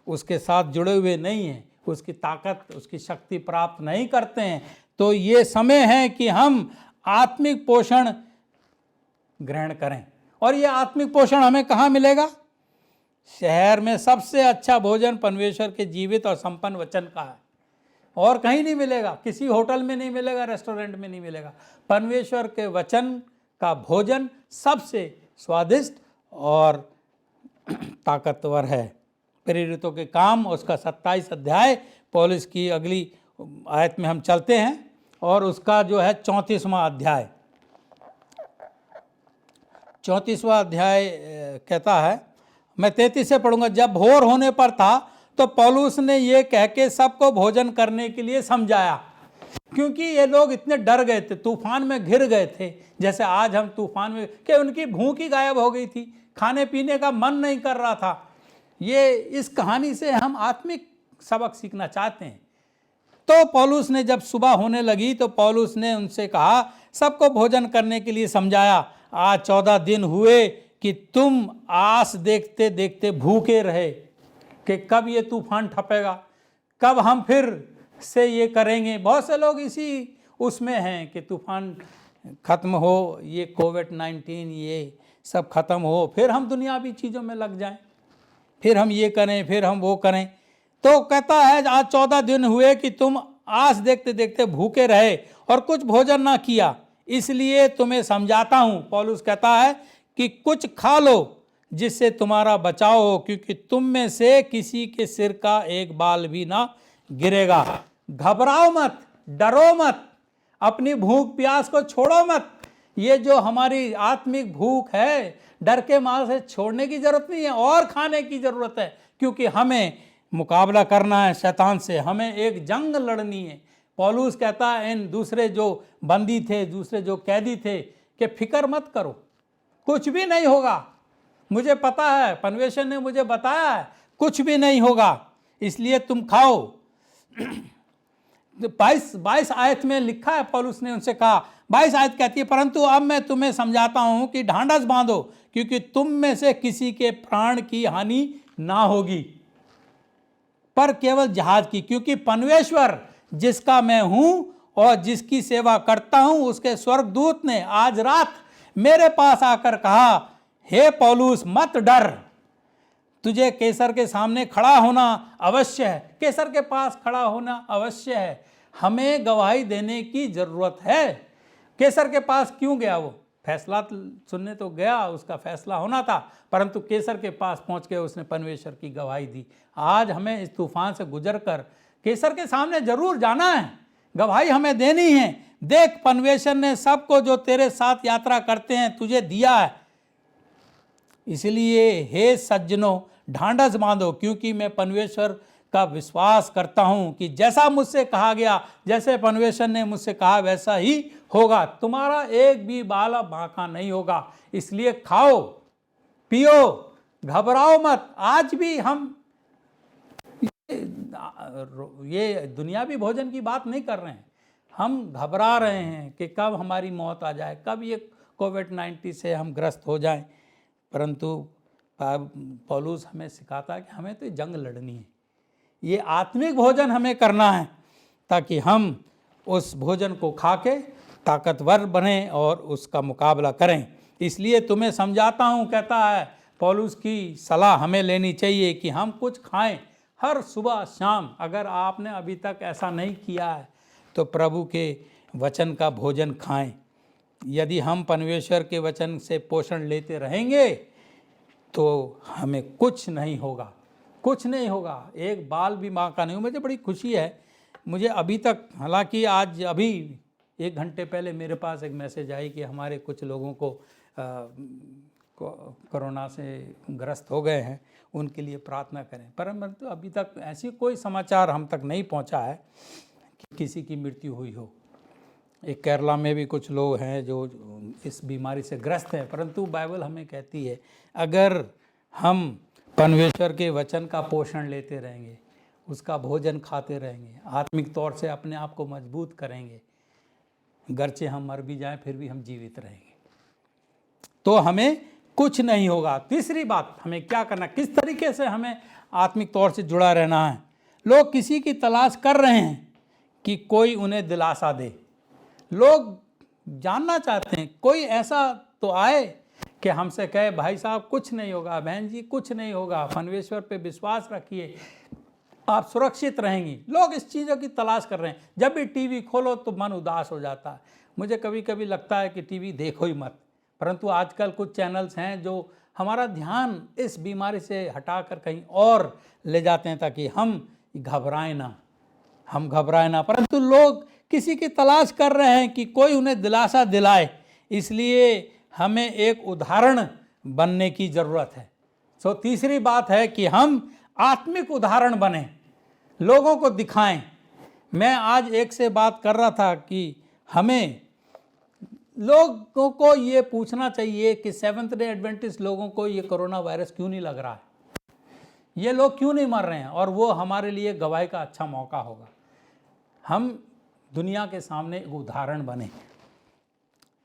उसके साथ जुड़े हुए नहीं हैं, उसकी ताकत, उसकी शक्ति प्राप्त नहीं करते हैं, तो ये समय है कि हम आत्मिक पोषण ग्रहण करें। और ये आत्मिक पोषण हमें कहाँ मिलेगा? शहर में सबसे अच्छा भोजन परमेश्वर के जीवित और संपन्न वचन का है, और कहीं नहीं मिलेगा। किसी होटल में नहीं मिलेगा, रेस्टोरेंट में नहीं मिलेगा। परमेश्वर के वचन का भोजन सबसे स्वादिष्ट और ताकतवर है। प्रेरितों के काम, उसका 27 अध्याय, पौलुस की अगली आयत में हम चलते हैं, और उसका जो है 34वां अध्याय, 34वां अध्याय कहता है, मैं 33 से पढ़ूंगा। जब भोर होने पर था तो पौलुस ने ये कह के सबको भोजन करने के लिए समझाया, क्योंकि ये लोग इतने डर गए थे, तूफान में घिर गए थे, जैसे आज हम तूफान में, कि उनकी भूख ही गायब हो गई थी, खाने पीने का मन नहीं कर रहा था। ये इस कहानी से हम आत्मिक सबक सीखना चाहते हैं। तो पौलुस ने, जब सुबह होने लगी तो पौलुस ने उनसे कहा, सबको भोजन करने के लिए समझाया। आज 14 दिन हुए कि तुम आस देखते देखते भूखे रहे कि कब ये तूफान ठपेगा, कब हम फिर से ये करेंगे। बहुत से लोग इसी उसमें हैं कि तूफान ख़त्म हो, ये कोविड-19 ये सब ख़त्म हो, फिर हम दुनियावी चीज़ों में लग जाएं, फिर हम ये करें, फिर हम वो करें। तो कहता है आज 14 दिन हुए कि तुम आस देखते देखते भूखे रहे और कुछ भोजन ना किया, इसलिए तुम्हें समझाता हूँ। पौलुस कहता है कि कुछ खा लो जिससे तुम्हारा बचाव हो, क्योंकि तुम में से किसी के सिर का एक बाल भी ना गिरेगा। घबराओ मत, डरो मत, अपनी भूख प्यास को छोड़ो मत। ये जो हमारी आत्मिक भूख है, डर के मारे से छोड़ने की जरूरत नहीं है, और खाने की जरूरत है, क्योंकि हमें मुकाबला करना है शैतान से, हमें एक जंग लड़नी है। पौलुस कहता है इन दूसरे जो बंदी थे, दूसरे जो कैदी थे, कि फिक्र मत करो, कुछ भी नहीं होगा। मुझे पता है, परमेश्वर ने मुझे बताया है, कुछ भी नहीं होगा, इसलिए तुम खाओ। 22 आयत में लिखा है, पौलुस ने उनसे कहा, 22 आयत कहती है, परंतु अब मैं तुम्हें समझाता हूं कि ढांढस बांधो, क्योंकि तुम में से किसी के प्राण की हानि ना होगी, पर केवल जहाज की। क्योंकि परमेश्वर जिसका मैं हूं और जिसकी सेवा करता हूं, उसके स्वर्गदूत ने आज रात मेरे पास आकर कहा, हे पौलुस मत डर, तुझे कैसर के सामने खड़ा होना अवश्य है। कैसर के पास खड़ा होना अवश्य है, हमें गवाही देने की जरूरत है। कैसर के पास क्यों गया? वो फैसला सुनने तो गया, उसका फैसला होना था, परंतु कैसर के पास पहुंच के उसने परमेश्वर की गवाही दी। आज हमें इस तूफान से गुजर कर कैसर के सामने जरूर जाना है, गवाही हमें देनी है। देख, परमेश्वर ने सबको जो तेरे साथ यात्रा करते हैं तुझे दिया है, इसलिए हे सज्जनों ढांढस बांधो, क्योंकि मैं परमेश्वर का विश्वास करता हूं कि जैसा मुझसे कहा गया, जैसे परमेश्वर ने मुझसे कहा वैसा ही होगा, तुम्हारा एक भी बाल बांका नहीं होगा। इसलिए खाओ पियो, घबराओ मत। आज भी हम ये दुनियावी भोजन की बात नहीं कर रहे हैं, हम घबरा रहे हैं कि कब हमारी मौत आ जाए, कब ये कोविड-19 से हम ग्रस्त हो जाएं। परंतु पौलुस हमें सिखाता है कि हमें तो जंग लड़नी है, ये आत्मिक भोजन हमें करना है, ताकि हम उस भोजन को खा के ताकतवर बने और उसका मुकाबला करें। इसलिए तुम्हें समझाता हूँ, कहता है पौलुस की सलाह हमें लेनी चाहिए कि हम कुछ खाएं हर सुबह शाम। अगर आपने अभी तक ऐसा नहीं किया है तो प्रभु के वचन का भोजन खाएं। यदि हम परमेश्वर के वचन से पोषण लेते रहेंगे तो हमें कुछ नहीं होगा, कुछ नहीं होगा, एक बाल भी बांका नहीं हो। मुझे बड़ी खुशी है, मुझे अभी तक, हालांकि आज अभी 1 घंटे पहले मेरे पास एक मैसेज आई कि हमारे कुछ लोगों को कोरोना से ग्रस्त हो गए हैं, उनके लिए प्रार्थना करें। परंतु अभी तक ऐसी कोई समाचार हम तक नहीं पहुंचा है कि किसी की मृत्यु हुई हो। एक केरला में भी कुछ लोग हैं जो इस बीमारी से ग्रस्त हैं, परंतु बाइबल हमें कहती है अगर हम परमेश्वर के वचन का पोषण लेते रहेंगे, उसका भोजन खाते रहेंगे, आत्मिक तौर से अपने आप को मजबूत करेंगे, गरचे हम मर भी जाएं फिर भी हम जीवित रहेंगे, तो हमें कुछ नहीं होगा। तीसरी बात, हमें क्या करना, किस तरीके से हमें आत्मिक तौर से जुड़ा रहना है। लोग किसी की तलाश कर रहे हैं कि कोई उन्हें दिलासा दे, लोग जानना चाहते हैं कोई ऐसा तो आए कि हमसे कहे भाई साहब कुछ नहीं होगा, बहन जी कुछ नहीं होगा, परमेश्वर पे विश्वास रखिए, आप सुरक्षित रहेंगी। लोग इस चीज़ों की तलाश कर रहे हैं। जब भी टीवी खोलो तो मन उदास हो जाता है। मुझे कभी कभी लगता है कि टीवी देखो ही मत, परंतु आजकल कुछ चैनल्स हैं जो हमारा ध्यान इस बीमारी से हटाकर कहीं और ले जाते हैं ताकि हम घबराएं ना, परंतु लोग किसी की तलाश कर रहे हैं कि कोई उन्हें दिलासा दिलाए। इसलिए हमें एक उदाहरण बनने की ज़रूरत है। सो तीसरी बात है कि हम आत्मिक उदाहरण बने, लोगों को दिखाएं। मैं आज एक से बात कर रहा था कि हमें लोगों को ये पूछना चाहिए कि सेवंथ डे एडवेंटिस्ट लोगों को ये कोरोना वायरस क्यों नहीं लग रहा है, ये लोग क्यों नहीं मर रहे हैं, और वो हमारे लिए गवाही का अच्छा मौका होगा। हम दुनिया के सामने एक उदाहरण बने।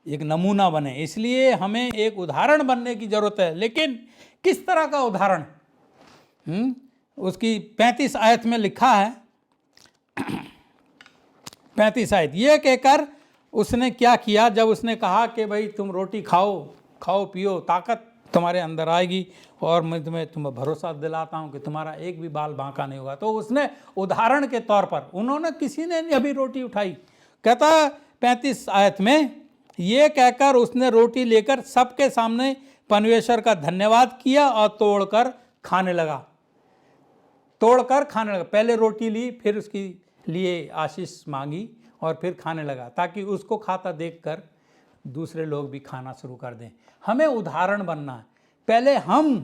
एक नमूना बने। इसलिए हमें एक उदाहरण बनने की जरूरत है। लेकिन किस तरह का उदाहरण? उसकी 35 आयत में लिखा है, 35 आयत, ये कहकर उसने क्या किया, जब उसने कहा कि भाई तुम रोटी खाओ पियो, ताकत तुम्हारे अंदर आएगी और मैं तुम्हें भरोसा दिलाता हूँ कि तुम्हारा एक भी बाल बांका नहीं होगा। तो उसने उदाहरण के तौर पर, किसी ने नहीं अभी रोटी उठाई, कहता 35 आयत में, ये कहकर उसने रोटी लेकर सबके सामने परमेश्वर का धन्यवाद किया और तोड़कर खाने लगा। पहले रोटी ली, फिर उसके लिए आशीष मांगी और फिर खाने लगा, ताकि उसको खाता देखकर दूसरे लोग भी खाना शुरू कर दें। हमें उदाहरण बनना है। पहले हम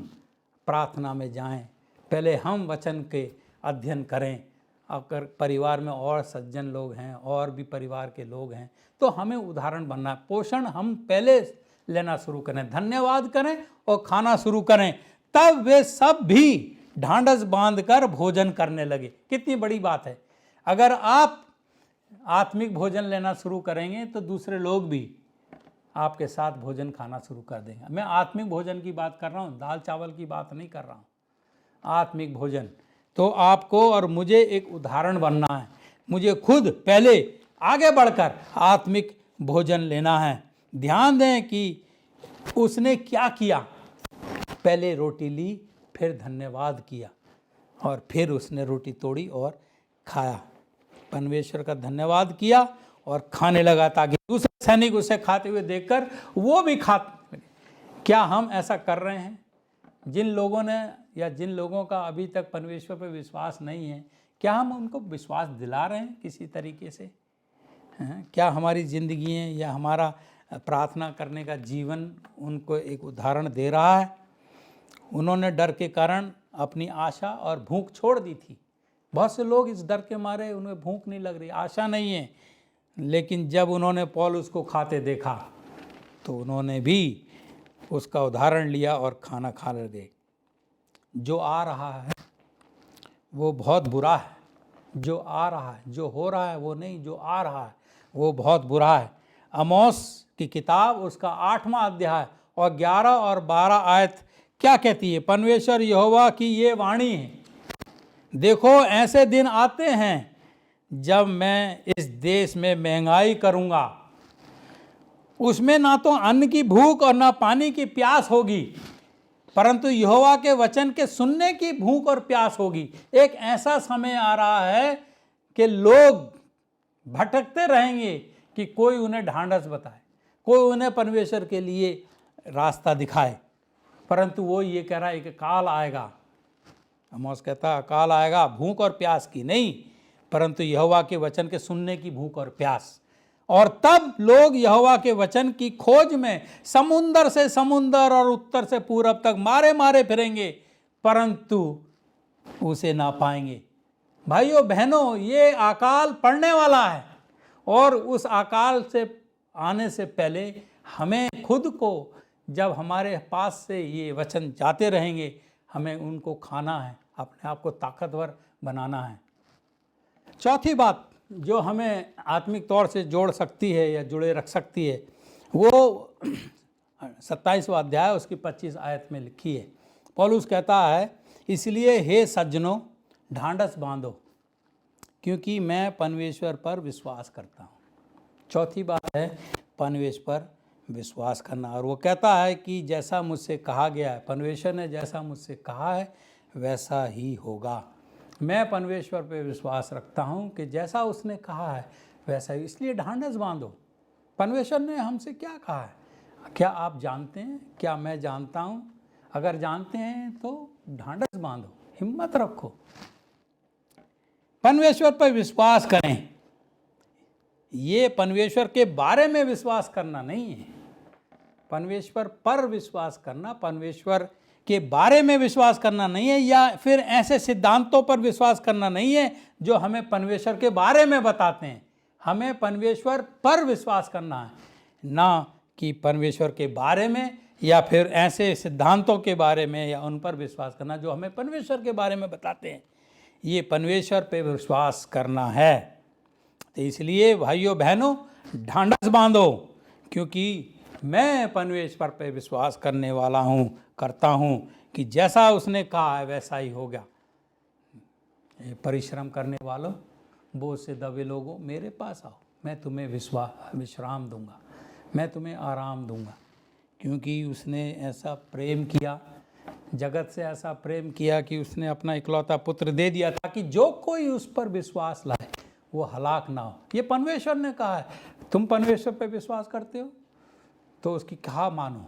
प्रार्थना में जाएं, पहले हम वचन के अध्ययन करें। अगर परिवार में और सज्जन लोग हैं और भी परिवार के लोग हैं तो हमें उदाहरण बनना है। पोषण हम पहले लेना शुरू करें, धन्यवाद करें और खाना शुरू करें, तब वे सब भी ढांढस बांधकर भोजन करने लगे। कितनी बड़ी बात है। अगर आप आत्मिक भोजन लेना शुरू करेंगे तो दूसरे लोग भी आपके साथ भोजन खाना शुरू कर देंगे। मैं आत्मिक भोजन की बात कर रहा हूँ, दाल चावल की बात नहीं कर रहा हूँ। आत्मिक भोजन। तो आपको और मुझे एक उदाहरण बनना है। मुझे खुद पहले आगे बढ़कर आत्मिक भोजन लेना है। ध्यान दें कि उसने क्या किया, पहले रोटी ली, फिर धन्यवाद किया और फिर उसने रोटी तोड़ी और खाया, परमेश्वर का धन्यवाद किया और खाने लगा, ताकि दूसरे सैनिक उसे खाते हुए देखकर वो भी खाते। क्या हम ऐसा कर रहे हैं? जिन लोगों ने या जिन लोगों का अभी तक परमेश्वर पर विश्वास नहीं है, क्या हम उनको विश्वास दिला रहे हैं किसी तरीके से? क्या हमारी ज़िंदगी या हमारा प्रार्थना करने का जीवन उनको एक उदाहरण दे रहा है? उन्होंने डर के कारण अपनी आशा और भूख छोड़ दी थी। बहुत से लोग इस डर के मारे, उन्हें भूख नहीं लग रही, आशा नहीं है, लेकिन जब उन्होंने पौलुस को खाते देखा तो उन्होंने भी उसका उदाहरण लिया और खाना खा लगे। जो आ रहा है वो बहुत बुरा है। जो आ रहा है, जो हो रहा है वो नहीं, जो आ रहा है वो बहुत बुरा है। आमोस की किताब उसका 8वां अध्याय और 11 और 12 आयत क्या कहती है? परमेश्वर यहोवा की ये वाणी है, देखो ऐसे दिन आते हैं जब मैं इस देश में महंगाई करूंगा, उसमें ना तो अन्न की भूख और ना पानी की प्यास होगी, परंतु यहोवा के वचन के सुनने की भूख और प्यास होगी। एक ऐसा समय आ रहा है कि लोग भटकते रहेंगे कि कोई उन्हें ढांढस बताए, कोई उन्हें परमेश्वर के लिए रास्ता दिखाए, परंतु वो ये कह रहा है कि काल आएगा। आमोस कहता है काल आएगा भूख और प्यास की नहीं, परंतु यहोवा के वचन के सुनने की भूख और प्यास। और तब लोग यहोवा के वचन की खोज में समुंदर से समुंदर और उत्तर से पूरब तक मारे मारे फिरेंगे, परंतु उसे ना पाएंगे। भाइयों बहनों, ये अकाल पड़ने वाला है और उस अकाल से आने से पहले हमें खुद को, जब हमारे पास से ये वचन जाते रहेंगे, हमें उनको खाना है, अपने आप को ताकतवर बनाना है। चौथी बात जो हमें आत्मिक तौर से जोड़ सकती है या जुड़े रख सकती है, वो 27वां अध्याय उसकी 25 आयत में लिखी है। पौलुस कहता है, इसलिए हे सज्जनों ढांढस बांधो, क्योंकि मैं परमेश्वर पर विश्वास करता हूँ। चौथी बात है परमेश्वर पर विश्वास करना। और वो कहता है कि जैसा मुझसे कहा गया है, परमेश्वर ने जैसा मुझसे कहा है वैसा ही होगा। मैं परमेश्वर पे विश्वास रखता हूँ कि जैसा उसने कहा है वैसा ही, इसलिए ढांढस बांधो। परमेश्वर ने हमसे क्या कहा है? क्या आप जानते हैं? क्या मैं जानता हूँ? अगर जानते हैं तो ढांढस बांधो, हिम्मत रखो, परमेश्वर पर विश्वास करें। ये परमेश्वर के बारे में विश्वास करना नहीं है, परमेश्वर पर विश्वास करना, परमेश्वर के बारे में विश्वास करना नहीं है, या फिर ऐसे सिद्धांतों पर विश्वास करना नहीं है जो हमें परमेश्वर के बारे में बताते हैं। हमें परमेश्वर पर विश्वास करना है, ना कि परमेश्वर के बारे में या फिर ऐसे सिद्धांतों के बारे में या उन पर विश्वास करना जो हमें परमेश्वर के बारे में बताते हैं। ये परमेश्वर पे विश्वास करना है। तो इसलिए भाइयों बहनों ढांढस बांधो, क्योंकि मैं परमेश्वर पे विश्वास करने वाला हूँ, करता हूँ कि जैसा उसने कहा है वैसा ही हो गया। परिश्रम करने वालों, बोझ से दबे लोगों, मेरे पास आओ, मैं तुम्हें विश्राम दूंगा, मैं तुम्हें आराम दूंगा। क्योंकि उसने ऐसा प्रेम किया, जगत से ऐसा प्रेम किया कि उसने अपना इकलौता पुत्र दे दिया ताकि जो कोई उस पर विश्वास लाए वो हलाक ना हो। ये परमेश्वर ने कहा है। तुम परमेश्वर पर विश्वास करते हो तो उसकी कहा मानो।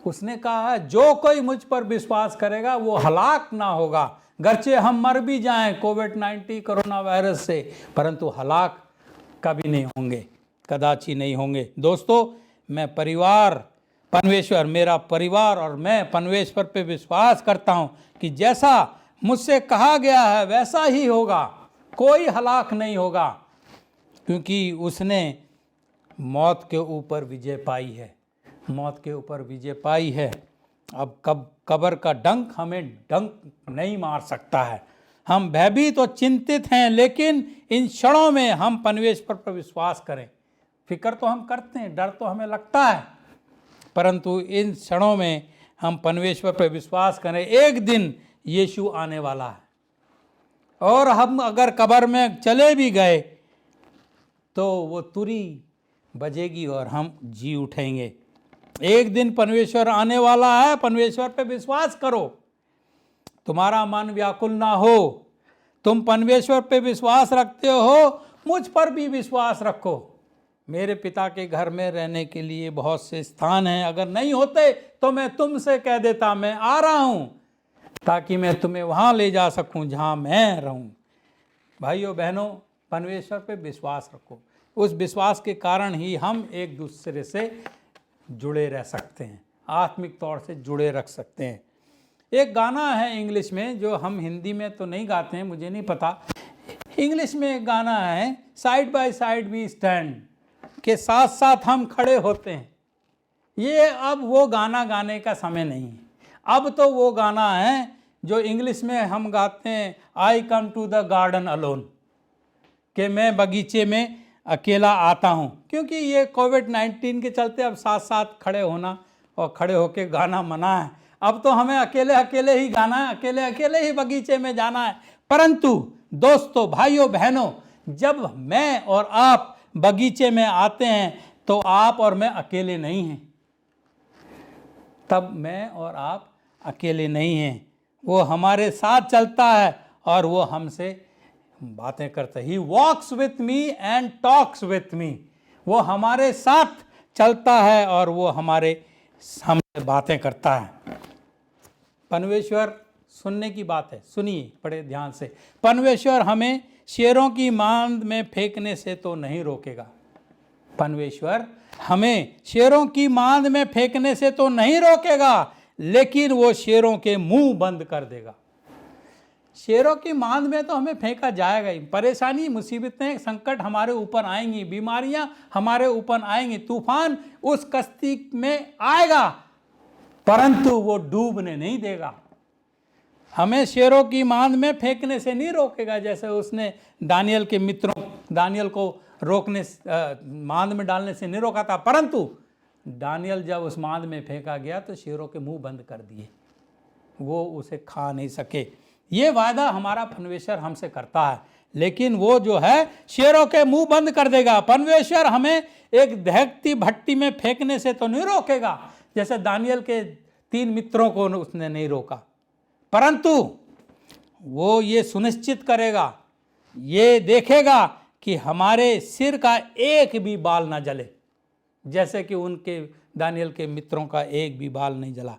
उसने कहा है जो कोई मुझ पर विश्वास करेगा वो हलाक ना होगा। गरचे हम मर भी जाएं कोविड-19 कोरोना वायरस से, परंतु हलाक कभी नहीं होंगे, कदाची नहीं होंगे। दोस्तों, मैं परमेश्वर, मेरा परिवार और मैं परमेश्वर पे विश्वास करता हूं कि जैसा मुझसे कहा गया है वैसा ही होगा, कोई हलाक नहीं होगा, क्योंकि उसने मौत के ऊपर विजय पाई है, मौत के ऊपर विजय पाई है। अब कब्र का डंक हमें डंक नहीं मार सकता है। हम भयभीत और चिंतित हैं, लेकिन इन क्षणों में हम परमेश्वर पर विश्वास करें। फिक्र तो हम करते हैं, डर तो हमें लगता है, परंतु इन क्षणों में हम परमेश्वर पर विश्वास करें। एक दिन यीशु आने वाला है और हम अगर कब्र में चले भी गए तो वो तुरी बजेगी और हम जी उठेंगे। एक दिन परमेश्वर आने वाला है। परमेश्वर पे विश्वास करो, तुम्हारा मन व्याकुल ना हो। तुम परमेश्वर पे विश्वास रखते हो, मुझ पर भी विश्वास रखो। मेरे पिता के घर में रहने के लिए बहुत से स्थान हैं, अगर नहीं होते तो मैं तुमसे कह देता मैं आ रहा हूं ताकि मैं तुम्हें वहां ले जा सकूं जहां मैं रहूं। भाइयों बहनों, परमेश्वर पे विश्वास रखो। उस विश्वास के कारण ही हम एक दूसरे से जुड़े रह सकते हैं, आत्मिक तौर से जुड़े रख सकते हैं। एक गाना है इंग्लिश में जो हम हिंदी में तो नहीं गाते हैं, मुझे नहीं पता। इंग्लिश में एक गाना है, side by side we stand, के साथ साथ हम खड़े होते हैं। ये अब वो गाना गाने का समय नहीं है। अब तो वो गाना है जो इंग्लिश में हम गाते हैं, I come to the garden alone, कि मैं बगीचे में अकेला आता हूँ। क्योंकि ये कोविड-19 के चलते अब साथ साथ खड़े होना और खड़े होके गाना मना है। अब तो हमें अकेले अकेले ही गाना है, अकेले अकेले ही बगीचे में जाना है। परंतु दोस्तों, भाइयों बहनों, जब मैं और आप बगीचे में आते हैं तो आप और मैं अकेले नहीं हैं। तब मैं और आप अकेले नहीं हैं, वो हमारे साथ चलता है और वो हमसे बातें करता है। He walks with me and talks with me. वो हमारे साथ चलता है और वो हमसे बातें करता है। परमेश्वर, सुनने की बात है, सुनिए बड़े ध्यान से। परमेश्वर हमें शेरों की मांद में फेंकने से तो नहीं रोकेगा। परमेश्वर हमें शेरों की मांद में फेंकने से तो नहीं रोकेगा, लेकिन वो शेरों के मुंह बंद कर देगा। शेरों की मांद में तो हमें फेंका जाएगा ही। परेशानी, मुसीबतें, संकट हमारे ऊपर आएंगी, बीमारियां हमारे ऊपर आएंगी, तूफान उस कश्ती में आएगा, परंतु वो डूबने नहीं देगा। हमें शेरों की मांद में फेंकने से नहीं रोकेगा, जैसे उसने दानियल के मित्रों, दानियल को रोकने, मांद में डालने से नहीं रोका था। परंतु दानियल जब उस मांद में फेंका गया तो शेरों के मुंह बंद कर दिए, वो उसे खा नहीं सके। ये वादा हमारा परमेश्वर हमसे करता है, लेकिन वो जो है शेरों के मुंह बंद कर देगा। परमेश्वर हमें एक दहकती भट्टी में फेंकने से तो नहीं रोकेगा, जैसे दानियल के 3 मित्रों को उसने नहीं रोका, परंतु वो ये सुनिश्चित करेगा, ये देखेगा कि हमारे सिर का एक भी बाल ना जले, जैसे कि उनके दानियल के मित्रों का एक भी बाल नहीं जला।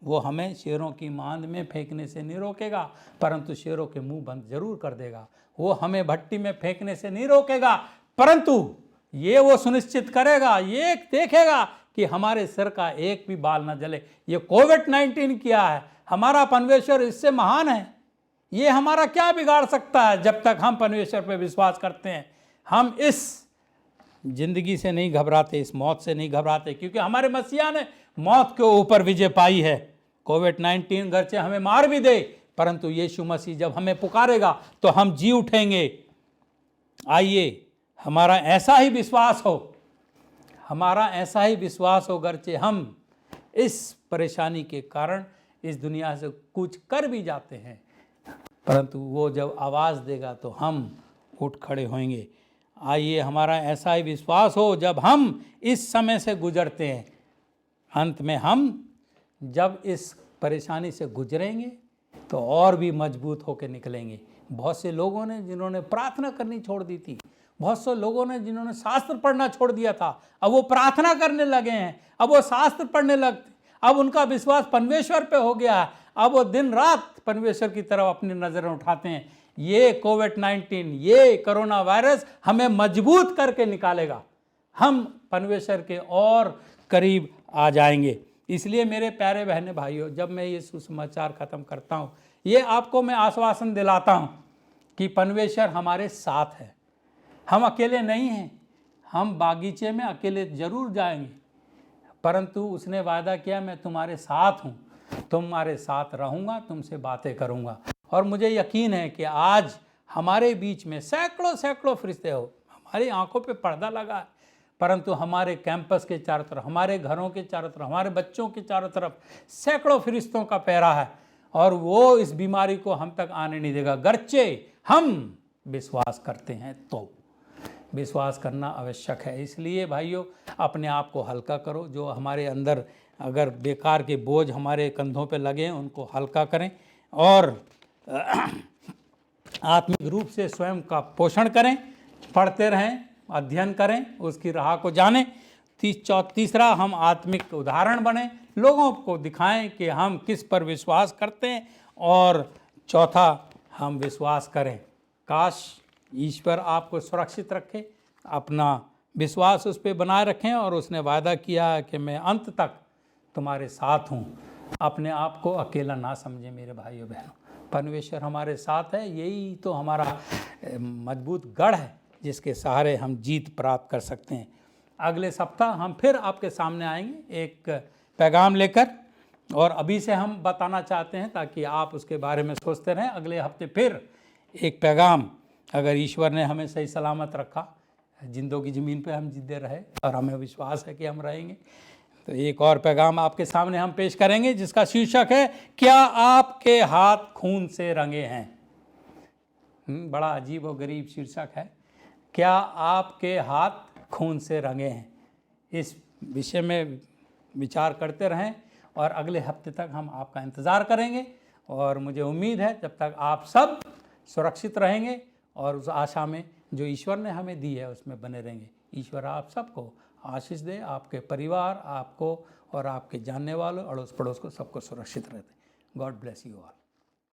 वो हमें शेरों की मांद में फेंकने से नहीं रोकेगा, परंतु शेरों के मुंह बंद जरूर कर देगा। वो हमें भट्टी में फेंकने से नहीं रोकेगा, परंतु ये वो सुनिश्चित करेगा, ये देखेगा कि हमारे सिर का एक भी बाल ना जले। ये कोविड-19 किया है, हमारा परमेश्वर इससे महान है। ये हमारा क्या बिगाड़ सकता है जब तक हम परमेश्वर पर विश्वास करते हैं। हम इस जिंदगी से नहीं घबराते, इस मौत से नहीं घबराते, क्योंकि हमारे मसीहा ने मौत के ऊपर विजय पाई है। कोविड-19 घरचे हमें मार भी दे, परंतु यीशु मसीह जब हमें पुकारेगा तो हम जी उठेंगे। आइए हमारा ऐसा ही विश्वास हो, हमारा ऐसा ही विश्वास हो, गरचे हम इस परेशानी के कारण इस दुनिया से कूच कर भी जाते हैं, परंतु वो जब आवाज़ देगा तो हम उठ खड़े होंगे। आइए हमारा ऐसा ही विश्वास हो, जब हम इस समय से गुजरते हैं, अंत में हम जब इस परेशानी से गुजरेंगे तो और भी मजबूत होकर निकलेंगे। बहुत से लोगों ने जिन्होंने प्रार्थना करनी छोड़ दी थी, बहुत से लोगों ने जिन्होंने शास्त्र पढ़ना छोड़ दिया था, अब वो प्रार्थना करने लगे हैं, अब वो शास्त्र पढ़ने लगते, अब उनका विश्वास परमेश्वर पे हो गया है, अब वो दिन रात परमेश्वर की तरफ अपनी नज़रें उठाते हैं। ये कोविड-19, ये कोरोना वायरस हमें मजबूत करके निकालेगा, हम परमेश्वर के और करीब आ जाएंगे। इसलिए मेरे प्यारे बहने भाइयों, जब मैं ये सुसमाचार ख़त्म करता हूँ, ये आपको मैं आश्वासन दिलाता हूँ कि परमेश्वर हमारे साथ है, हम अकेले नहीं हैं। हम बागीचे में अकेले जरूर जाएंगे, परंतु उसने वादा किया मैं तुम्हारे साथ हूँ, तुम्हारे साथ रहूँगा, तुमसे बातें करूँगा। और मुझे यकीन है कि आज हमारे बीच में सैकड़ों सैकड़ों फरिश्ते हो, हमारी आंखों पे पर्दा लगा है, परंतु हमारे कैंपस के चारों तरफ, हमारे घरों के चारों तरफ, हमारे बच्चों के चारों तरफ सैकड़ों फरिश्तों का पहरा है, और वो इस बीमारी को हम तक आने नहीं देगा, गरचे हम विश्वास करते हैं। तो विश्वास करना आवश्यक है। इसलिए भाइयों, अपने आप को हल्का करो। जो हमारे अंदर अगर बेकार के बोझ हमारे कंधों पे लगे हैं, उनको हल्का करें और आत्मिक रूप से स्वयं का पोषण करें, पढ़ते रहें, अध्ययन करें, उसकी राह को जानें। तीसरा, हम आत्मिक उदाहरण बने, लोगों को दिखाएं कि हम किस पर विश्वास करते हैं। और चौथा, हम विश्वास करें। काश ईश्वर आपको सुरक्षित रखे, अपना विश्वास उस पर बनाए रखें, और उसने वादा किया कि मैं अंत तक तुम्हारे साथ हूँ। अपने आप को अकेला ना समझें मेरे भाइयों बहनों, परमेश्वर हमारे साथ है। यही तो हमारा मजबूत गढ़ है जिसके सहारे हम जीत प्राप्त कर सकते हैं। अगले सप्ताह हम फिर आपके सामने आएंगे एक पैगाम लेकर, और अभी से हम बताना चाहते हैं ताकि आप उसके बारे में सोचते रहें। अगले हफ्ते फिर एक पैगाम, अगर ईश्वर ने हमें सही सलामत रखा, जिंदगी ज़मीन पे हम जिंदे रहे, और हमें विश्वास है कि हम रहेंगे, तो एक और पैगाम आपके सामने हम पेश करेंगे जिसका शीर्षक है, क्या आपके हाथ खून से रंगे हैं। बड़ा अजीब और गरीब शीर्षक है, क्या आपके हाथ खून से रंगे हैं। इस विषय में विचार करते रहें, और अगले हफ्ते तक हम आपका इंतज़ार करेंगे। और मुझे उम्मीद है जब तक आप सब सुरक्षित रहेंगे और उस आशा में जो ईश्वर ने हमें दी है उसमें बने रहेंगे। ईश्वर आप सबको आशीष दे, आपके परिवार, आपको और आपके जानने वालों, अड़ोस पड़ोस को, सबको सुरक्षित रहते। God bless you all.